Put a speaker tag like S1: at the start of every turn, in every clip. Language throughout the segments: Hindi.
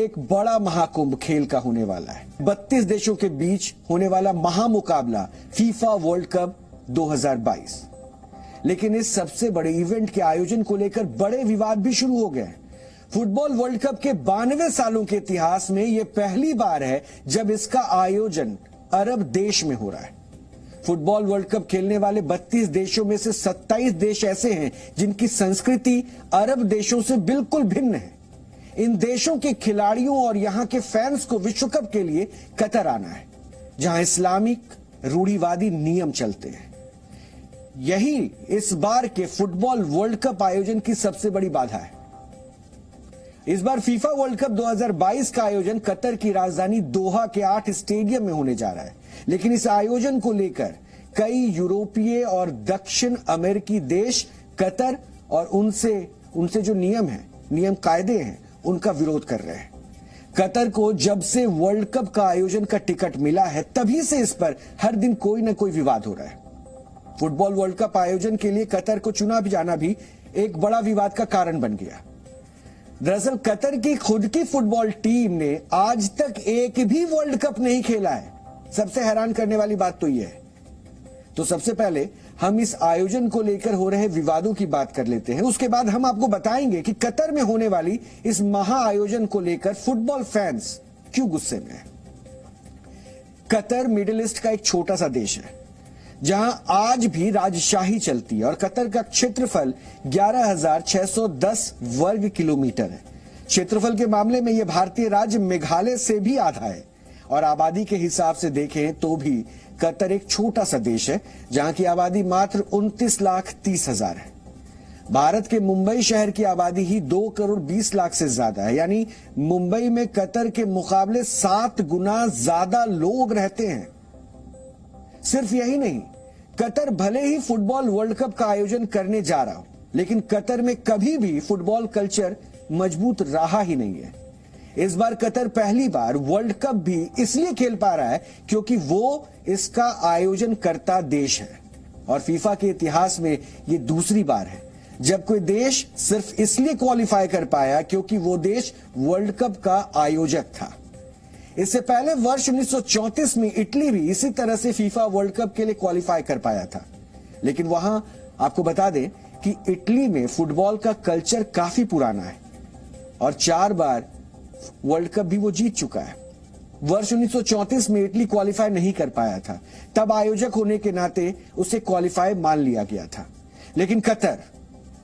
S1: एक बड़ा महाकुंभ खेल का होने वाला है। 32 देशों के बीच होने वाला महामुकाबला फीफा वर्ल्ड कप 2022। लेकिन इस सबसे बड़े इवेंट के आयोजन को लेकर बड़े विवाद भी शुरू हो गए। फुटबॉल वर्ल्ड कप के 92 सालों के इतिहास में यह पहली बार है जब इसका आयोजन अरब देश में हो रहा है। फुटबॉल वर्ल्ड कप खेलने वाले 32 देशों में से 27 देश ऐसे हैं जिनकी संस्कृति अरब देशों से बिल्कुल भिन्न है। इन देशों के खिलाड़ियों और यहां के फैंस को विश्व कप के लिए कतर आना है, जहां इस्लामिक रूढ़िवादी नियम चलते हैं। यही इस बार के फुटबॉल वर्ल्ड कप आयोजन की सबसे बड़ी बाधा है। इस बार फीफा वर्ल्ड कप 2022 का आयोजन कतर की राजधानी दोहा के 8 स्टेडियम में होने जा रहा है। लेकिन इस आयोजन को लेकर कई यूरोपीय और दक्षिण अमेरिकी देश कतर और उनसे जो नियम कायदे हैं उनका विरोध कर रहे हैं। कतर को जब से वर्ल्ड कप का आयोजन का टिकट मिला है तभी से इस पर हर दिन कोई ना कोई विवाद हो रहा है। फुटबॉल वर्ल्ड कप आयोजन के लिए कतर को चुना जाना भी एक बड़ा विवाद का कारण बन गया। दरअसल कतर की खुद की फुटबॉल टीम ने आज तक एक भी वर्ल्ड कप नहीं खेला है। सबसे हैरान करने वाली बात तो यह है। तो सबसे पहले हम इस आयोजन को लेकर हो रहे विवादों की बात कर लेते हैं। उसके बाद हम आपको बताएंगे कि कतर में होने वाली इस महा आयोजन को लेकर फुटबॉल फैंस क्यों गुस्से में है। कतर मिडिल ईस्ट का एक छोटा सा देश है जहां आज भी राजशाही चलती है और कतर का क्षेत्रफल 11,610 वर्ग किलोमीटर है। क्षेत्रफल के मामले में यह भारतीय राज्य मेघालय से भी आधा है और आबादी के हिसाब से देखें तो भी कतर एक छोटा सा देश है जहां की आबादी मात्र 29,30,000 है। भारत के मुंबई शहर की आबादी ही 2,20,00,000 से ज्यादा है, यानी मुंबई में कतर के मुकाबले 7 गुना ज्यादा लोग रहते हैं। सिर्फ यही नहीं, कतर भले ही फुटबॉल वर्ल्ड कप का आयोजन करने जा रहा हो, लेकिन कतर में कभी भी फुटबॉल कल्चर मजबूत रहा ही नहीं है। इस बार कतर पहली बार वर्ल्ड कप भी इसलिए खेल पा रहा है क्योंकि वो इसका आयोजन करता देश है और फीफा के इतिहास में यह दूसरी बार है जब कोई देश सिर्फ इसलिए क्वालिफाई कर पाया क्योंकि वो देश वर्ल्ड कप का आयोजक था। इससे पहले वर्ष 1934 में इटली भी इसी तरह से फीफा वर्ल्ड कप के लिए क्वालिफाई कर पाया था। लेकिन वहां आपको बता दें कि इटली में फुटबॉल का कल्चर काफी पुराना है और 4 बार वर्ल्ड कप भी वो जीत चुका है। वर्ष 1934 में इटली क्वालिफाई नहीं कर पाया था, तब आयोजक होने के नाते उसे क्वालिफाई मान लिया गया था। लेकिन कतर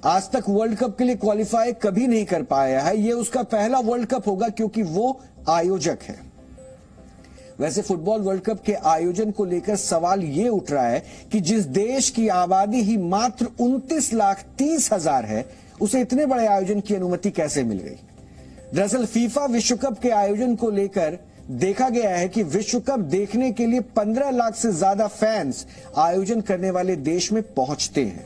S1: आज तक वर्ल्ड कप के लिए क्वालिफाई कभी नहीं कर पाया है। यह उसका पहला वर्ल्ड कप होगा क्योंकि वो आयोजक है। वैसे फुटबॉल वर्ल्ड कप के आयोजन को लेकर सवाल यह उठ रहा है कि जिस देश की आबादी ही मात्र 29,30,000 है, उसे इतने बड़े आयोजन की अनुमति कैसे मिल गई। दरअसल फीफा विश्व कप के आयोजन को लेकर देखा गया है कि विश्व कप देखने के लिए 15 लाख से ज्यादा फैंस आयोजन करने वाले देश में पहुंचते हैं।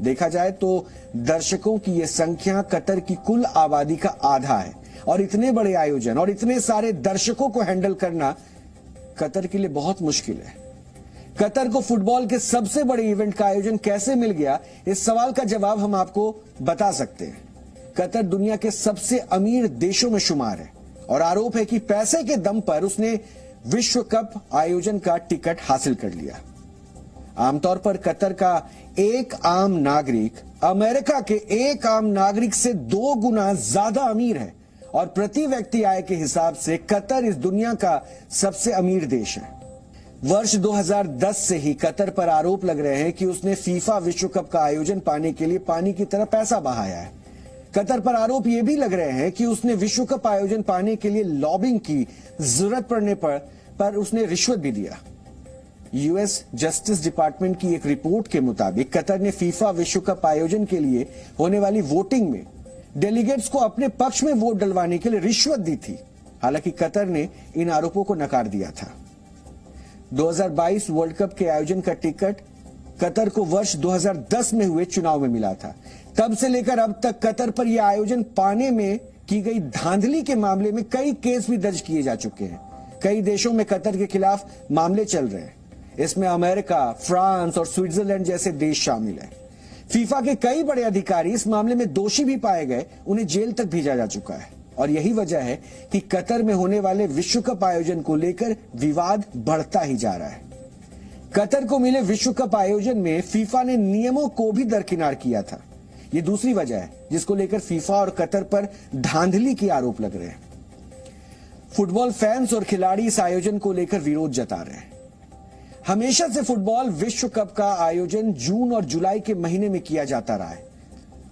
S1: देखा जाए तो दर्शकों की यह संख्या कतर की कुल आबादी का आधा है और इतने बड़े आयोजन और इतने सारे दर्शकों को हैंडल करना कतर के लिए बहुत मुश्किल है। कतर को फुटबॉल के सबसे बड़े इवेंट का आयोजन कैसे मिल गया, इस सवाल का जवाब हम आपको बता सकते हैं। कतर दुनिया के सबसे अमीर देशों में शुमार है और आरोप है कि पैसे के दम पर उसने विश्व कप आयोजन का टिकट हासिल कर लिया। आमतौर पर कतर का एक आम नागरिक अमेरिका के एक आम नागरिक से 2 गुना ज्यादा अमीर है और प्रति व्यक्ति आय के हिसाब से कतर इस दुनिया का सबसे अमीर देश है। वर्ष 2010 से ही कतर पर आरोप लग रहे हैं कि उसने फीफा विश्व कप का आयोजन पाने के लिए पानी की तरह पैसा बहाया है। कतर पर आरोप यह भी लग रहे हैं कि उसने विश्व कप आयोजन पाने के लिए लॉबिंग की, जरूरत पड़ने पर उसने रिश्वत भी दिया। यूएस जस्टिस डिपार्टमेंट की एक रिपोर्ट के मुताबिक कतर ने फीफा विश्व कप आयोजन के लिए होने वाली वोटिंग में डेलीगेट्स को अपने पक्ष में वोट डलवाने के लिए रिश्वत दी थी। हालांकि कतर ने इन आरोपों को नकार दिया था। 2022 वर्ल्ड कप के आयोजन का टिकट कतर को वर्ष 2010 में हुए चुनाव में मिला था। तब से लेकर अब तक कतर पर यह आयोजन पाने में की गई धांधली के मामले में कई केस भी दर्ज किए जा चुके हैं। कई देशों में कतर के खिलाफ मामले चल रहे हैं। इसमें अमेरिका, फ्रांस और स्विट्जरलैंड जैसे देश शामिल हैं। फीफा के कई बड़े अधिकारी इस मामले में दोषी भी पाए गए, उन्हें जेल तक भेजा जा चुका है। और यही वजह है कि कतर में होने वाले विश्व कप आयोजन को लेकर विवाद बढ़ता ही जा रहा है। कतर को मिले विश्व कप आयोजन में फीफा ने नियमों को भी दरकिनार किया था। ये दूसरी वजह है जिसको लेकर फीफा और कतर पर धांधली के आरोप लग रहे हैं। फुटबॉल फैंस और खिलाड़ी इस आयोजन को लेकर विरोध जता रहे हैं। हमेशा से फुटबॉल विश्व कप का आयोजन जून और जुलाई के महीने में किया जाता रहा है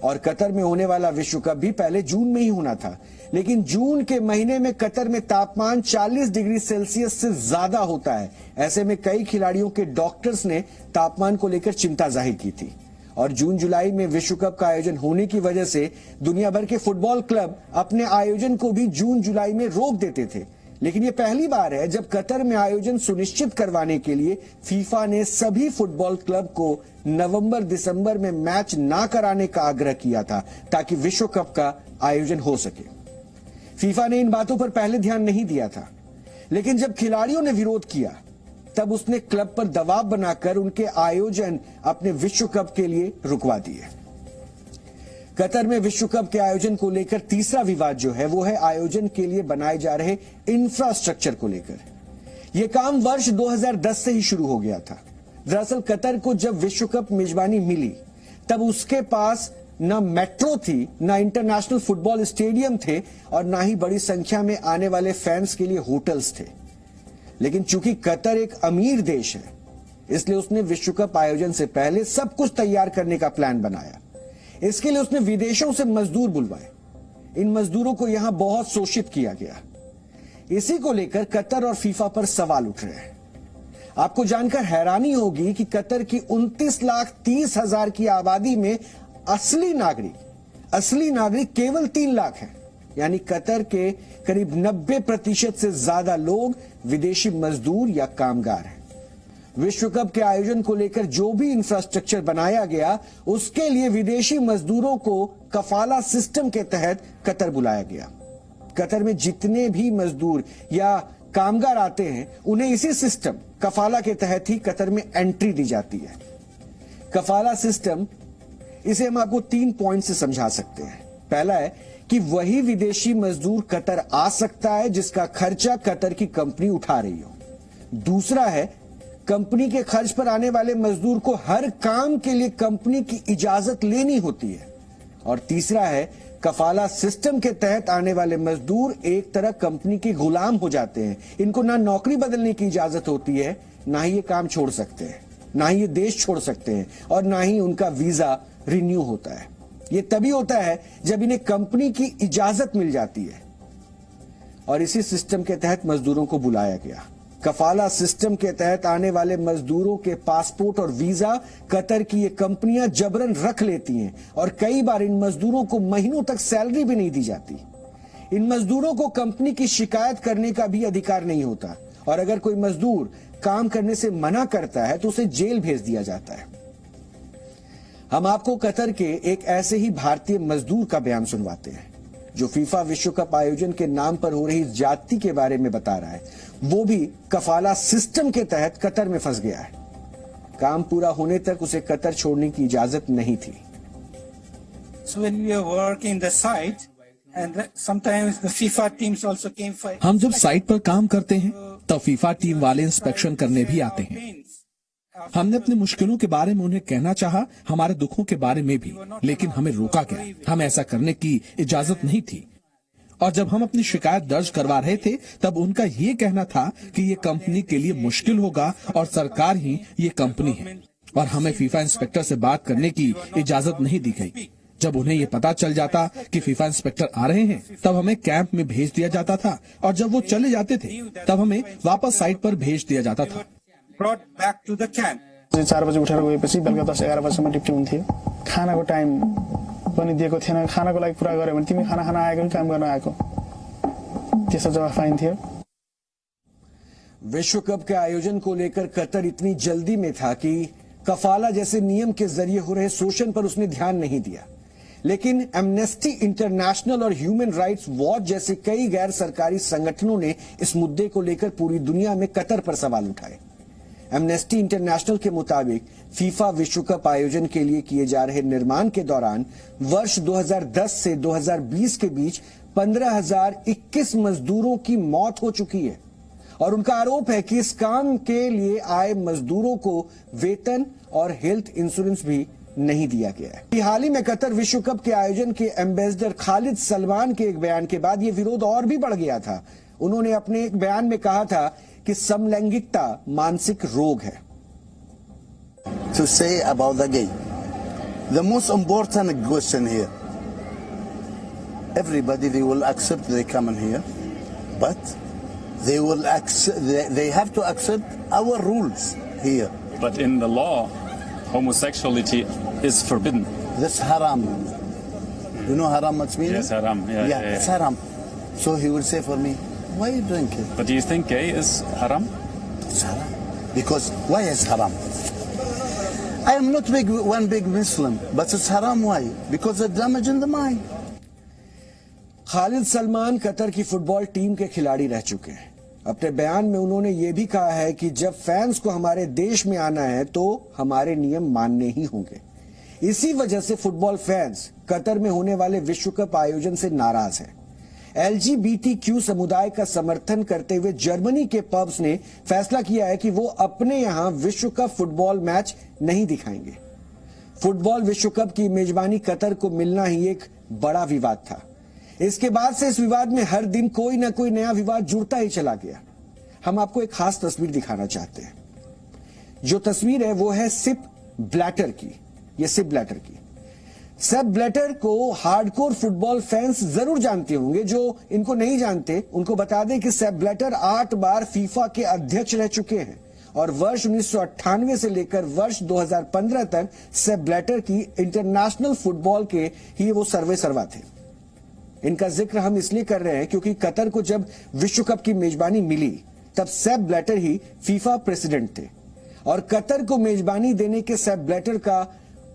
S1: और कतर में होने वाला विश्व कप भी पहले जून में ही होना था, लेकिन जून के महीने में कतर में तापमान 40 डिग्री सेल्सियस से ज्यादा होता है। ऐसे में कई खिलाड़ियों के डॉक्टर्स ने तापमान को लेकर चिंता जाहिर की थी और जून जुलाई में विश्व कप का आयोजन होने की वजह से दुनिया भर के फुटबॉल क्लब अपने आयोजन को भी जून जुलाई में रोक देते थे। लेकिन ये पहली बार है जब कतर में आयोजन सुनिश्चित करवाने के लिए फीफा ने सभी फुटबॉल क्लब को नवंबर दिसंबर में मैच ना कराने का आग्रह किया था ताकि विश्व कप का आयोजन हो सके। फीफा ने इन बातों पर पहले ध्यान नहीं दिया था, लेकिन जब खिलाड़ियों ने विरोध किया तब उसने क्लब पर दबाव बनाकर उनके आयोजन अपने विश्व कप के लिए रुकवा दिए। कतर में विश्व कप के आयोजन को लेकर तीसरा विवाद जो है वो है आयोजन के लिए बनाए जा रहे इंफ्रास्ट्रक्चर को लेकर। यह काम वर्ष 2010 से ही शुरू हो गया था। दरअसल कतर को जब विश्व कप मेजबानी मिली तब उसके पास न मेट्रो थी, न इंटरनेशनल फुटबॉल स्टेडियम थे और न ही बड़ी संख्या में आने वाले फैंस के लिए होटल्स थे। लेकिन चूंकि कतर एक अमीर देश है, इसलिए उसने विश्व कप आयोजन से पहले सब कुछ तैयार करने का प्लान बनाया। इसके लिए उसने विदेशों से मजदूर बुलवाए। इन मजदूरों को यहां बहुत शोषित किया गया। इसी को लेकर कतर और फीफा पर सवाल उठ रहे हैं। आपको जानकर हैरानी होगी कि कतर की 29,30,000 की आबादी में असली नागरिक केवल 3 लाख हैं। यानी कतर के करीब 90% से ज्यादा लोग विदेशी मजदूर या कामगार हैं। विश्व कप के आयोजन को लेकर जो भी इंफ्रास्ट्रक्चर बनाया गया उसके लिए विदेशी मजदूरों को कफाला सिस्टम के तहत कतर बुलाया गया। कतर में जितने भी मजदूर या कामगार आते हैं उन्हें इसी सिस्टम कफाला के तहत ही कतर में एंट्री दी जाती है। कफाला सिस्टम, इसे हम आपको 3 पॉइंट से समझा सकते हैं। पहला है कि वही विदेशी मजदूर कतर आ सकता है जिसका खर्चा कतर की कंपनी उठा रही हो। दूसरा है कंपनी के खर्च पर आने वाले मजदूर को हर काम के लिए कंपनी की इजाजत लेनी होती है। और तीसरा है कफाला सिस्टम के तहत आने वाले मजदूर एक तरह कंपनी के गुलाम हो जाते हैं। इनको ना नौकरी बदलने की इजाजत होती है, ना ही ये काम छोड़ सकते हैं, ना ही ये देश छोड़ सकते हैं और ना ही उनका वीजा रिन्यू होता है। ये तभी होता है जब इन्हें कंपनी की इजाजत मिल जाती है। और इसी सिस्टम के तहत मजदूरों को बुलाया गया। कफाला सिस्टम के तहत आने वाले मजदूरों के पासपोर्ट और वीजा कतर की ये कंपनियां जबरन रख लेती हैं और कई बार इन मजदूरों को महीनों तक सैलरी भी नहीं दी जाती। इन मजदूरों को कंपनी की शिकायत करने का भी अधिकार नहीं होता और अगर कोई मजदूर काम करने से मना करता है तो उसे जेल भेज दिया जाता है। हम आपको कतर के एक ऐसे ही भारतीय मजदूर का बयान सुनवाते हैं जो फीफा विश्व कप आयोजन के नाम पर हो रही ज्यादती के बारे में बता रहा है। वो भी कफाला सिस्टम के तहत कतर में फंस गया है। काम पूरा होने तक उसे कतर छोड़ने की इजाजत नहीं थी।
S2: हम जब साइट पर काम करते हैं तब फीफा टीम वाले इंस्पेक्शन करने भी आते हैं। हमने अपनी मुश्किलों के बारे में उन्हें कहना चाहा, हमारे दुखों के बारे में भी, लेकिन हमें रोका गया। हमें ऐसा करने की इजाजत नहीं थी। और जब हम अपनी शिकायत दर्ज करवा रहे थे तब उनका ये कहना था कि ये कंपनी के लिए मुश्किल होगा और सरकार ही ये कंपनी है और हमें फीफा इंस्पेक्टर से बात करने की इजाजत नहीं दी गई। जब उन्हें ये पता चल जाता कि फीफा इंस्पेक्टर आ रहे हैं तब हमें कैंप में भेज दिया जाता था और जब वो चले जाते थे तब हमें वापस साइट पर भेज दिया जाता था।
S3: 4 बजे उठेर गएपछि बेलुका 10-11 बजेसम्म ड्युटी हुन्थ्यो। खानाको टाइम पनि दिएको थिएन। खानाको लागि पुरा गर्यो भने तिमी खाना आएको काम गर्न आएको, त्यसो जवाफ पाइन्थ्यो।
S1: विश्व कप के आयोजन को लेकर कतर इतनी जल्दी में था कि कफाला जैसे नियम के जरिए हो रहे शोषण पर उसने ध्यान नहीं दिया। लेकिन एमनेस्टी इंटरनेशनल और ह्यूमन राइट्स वॉच जैसे कई गैर सरकारी संगठनों ने इस मुद्दे को लेकर पूरी दुनिया में कतर पर सवाल उठाए। एमनेस्टी इंटरनेशनल के मुताबिक फीफा विश्व कप आयोजन के लिए किए जा रहे निर्माण के दौरान वर्ष 2010 से 2020 के बीच 15,021 मजदूरों की मौत हो चुकी है और उनका आरोप है कि इस काम के लिए आए मजदूरों को वेतन और हेल्थ इंश्योरेंस भी नहीं दिया गया है। हाल ही में कतर विश्व कप के आयोजन के एम्बेसडर खालिद सलमान के एक बयान के बाद यह विरोध और भी बढ़ गया था। उन्होंने अपने एक बयान में कहा था कि समलैंगिकता मानसिक रोग है।
S4: To say about the gay, the most important question here, everybody they will accept they come in here, but they will accept, they have to accept our rules here.
S5: But in the law, homosexuality is forbidden.
S4: That's haram. You know haram what's meaning?
S5: Yes, haram. Yeah,
S4: it's haram. So he will say for me, why you drink it?
S5: But do you think gay is haram?
S4: It's haram. Because why is haram? I am not one big Muslim, but it's haram. Why? Because it's damaging the mind.
S1: Khalid Salman Qatar की फुटबॉल टीम के खिलाड़ी रह चुके हैं। अपने बयान में उन्होंने ये भी कहा है कि जब फैंस को हमारे देश में आना है तो हमारे नियम मानने ही होंगे। इसी वजह से फुटबॉल फैंस कतर में होने वाले विश्व कप आयोजन से नाराज हैं। LGBTQ समुदाय का समर्थन करते हुए जर्मनी के पब्स ने फैसला किया है कि वो अपने यहां विश्व कप फुटबॉल मैच नहीं दिखाएंगे। फुटबॉल विश्व कप की मेजबानी कतर को मिलना ही एक बड़ा विवाद था। इसके बाद से इस विवाद में हर दिन कोई ना कोई नया विवाद जुड़ता ही चला गया। हम आपको एक खास तस्वीर दिखाना चाहते हैं। जो तस्वीर है वो है सिप ब्लैटर की। ये सिप ब्लैटर की। सेप ब्लैटर को हार्डकोर फुटबॉल फैंस जरूर जानते होंगे। जो इनको नहीं जानते उनको बता दें कि सेप ब्लैटर 8 बार फीफा के अध्यक्ष रह चुके हैं और वर्ष 1998 से लेकर वर्ष 2015 तक सेप ब्लैटर की इंटरनेशनल फुटबॉल के ही वो सर्वे सर्वा थे। इनका जिक्र हम इसलिए कर रहे हैं क्योंकि कतर को जब विश्व कप की मेजबानी मिली तब सेप ब्लैटर ही फीफा प्रेसिडेंट थे और कतर को मेजबानी देने के सेप ब्लैटर का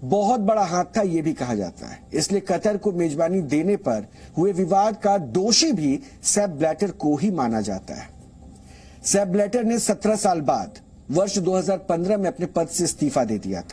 S1: बहुत बड़ा हाथ था यह भी कहा जाता है। इसलिए कतर को मेजबानी देने पर हुए विवाद का दोषी भी सेप ब्लैटर को ही माना जाता है। सेप ब्लैटर ने 17 साल बाद वर्ष 2015 में अपने पद से इस्तीफा दे दिया था।